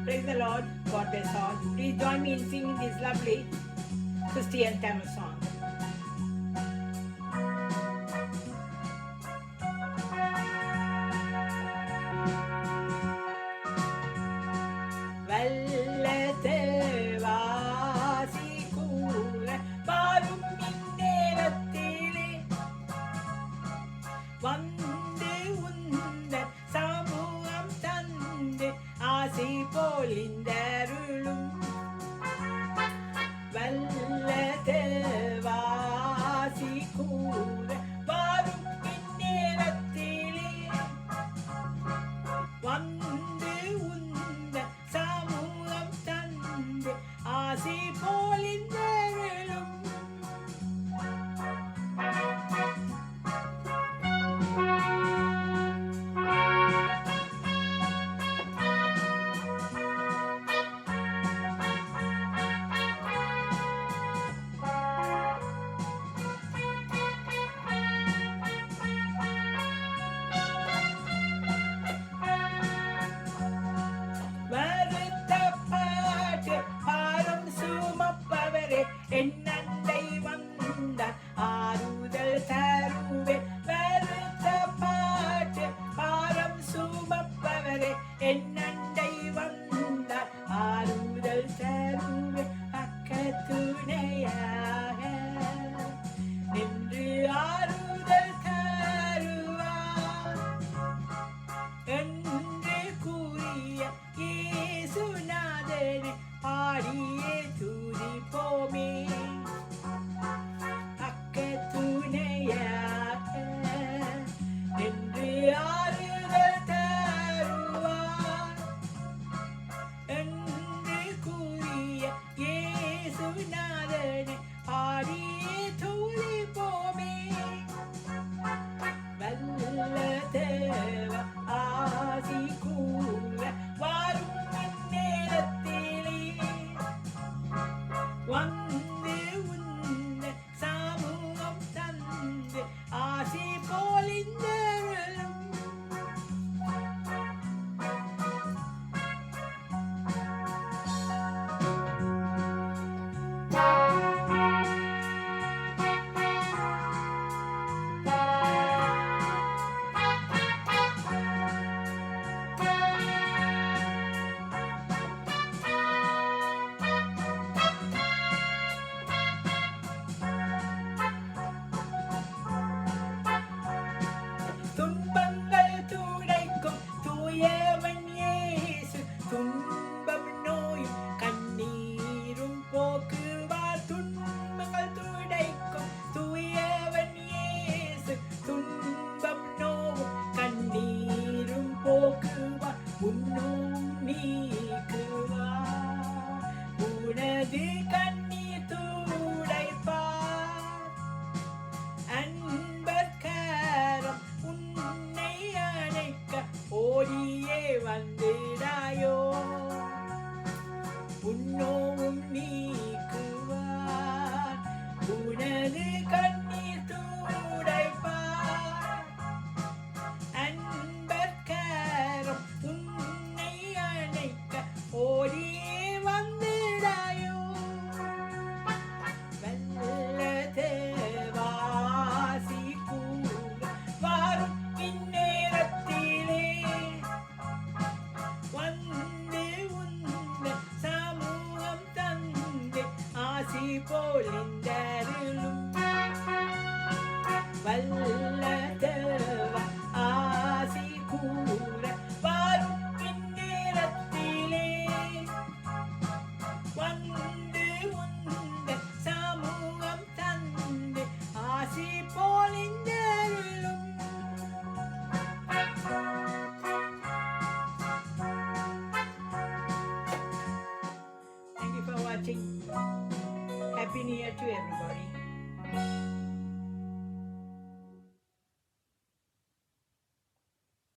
Praise the Lord. God bless all. Please join me in singing this lovely Christian Tamil song. என்னண்டை வந்த ஆறுதல் தருவே வருத்த பாட்டு பாரம் சுமப்பவரே என்னண்டை வந்த ஆறுதல் தருவே அக்க துணையாக நின்று ஆறுதல் தருவார் என்று கூறிய இயேசுநாதனை பாடியே துதிப்போமே அக்க துணையாக நின்று ஆறுதல் தருவார் என்று கூறிய இயேசுநாதனை பாடியே துதிப்போமே வல்ல தேவ ஆசி கூற வரும் நேரத்திலே வந்து உன்ன சமூகம் தந்து ஆசி போலிந்தருளும் துன்பங்கள் துடைக்கும் தூயவன் இயேசு துன்பம் நோயும் கண்ணீரும் போக்குவார் துன்பங்கள் துடைக்கும் தூயவன் இயேசு துன்பம் நோயும் கண்ணீரும் போக்குவார் உன்னும் நீக்குவார் உனது கண்ணீர் துடைப்பார் அன்பர்காரம் உன்னை அணைக்க ஓடியே வந்திடாயோ உன்னோவும் நீக்குவார் உனது கண்ணீர் துடைப்பார் அன்பர்காரம் உன்னை அணைக்க ஓடியே வந்திடாயோ வல்ல தேவாசி கூற வரும் இந்நேரத்திலே வந்து உந்த சமூகம் தந்து ஆசி போலிந்தருளும் வல்ல தேவ ஆசி கூற வரும் இந்நேரத்திலே வந்து உந்த சமூகம் தந்து ஆசி போலிந்தருளும் Thank you for watching. Happy New Year to everybody.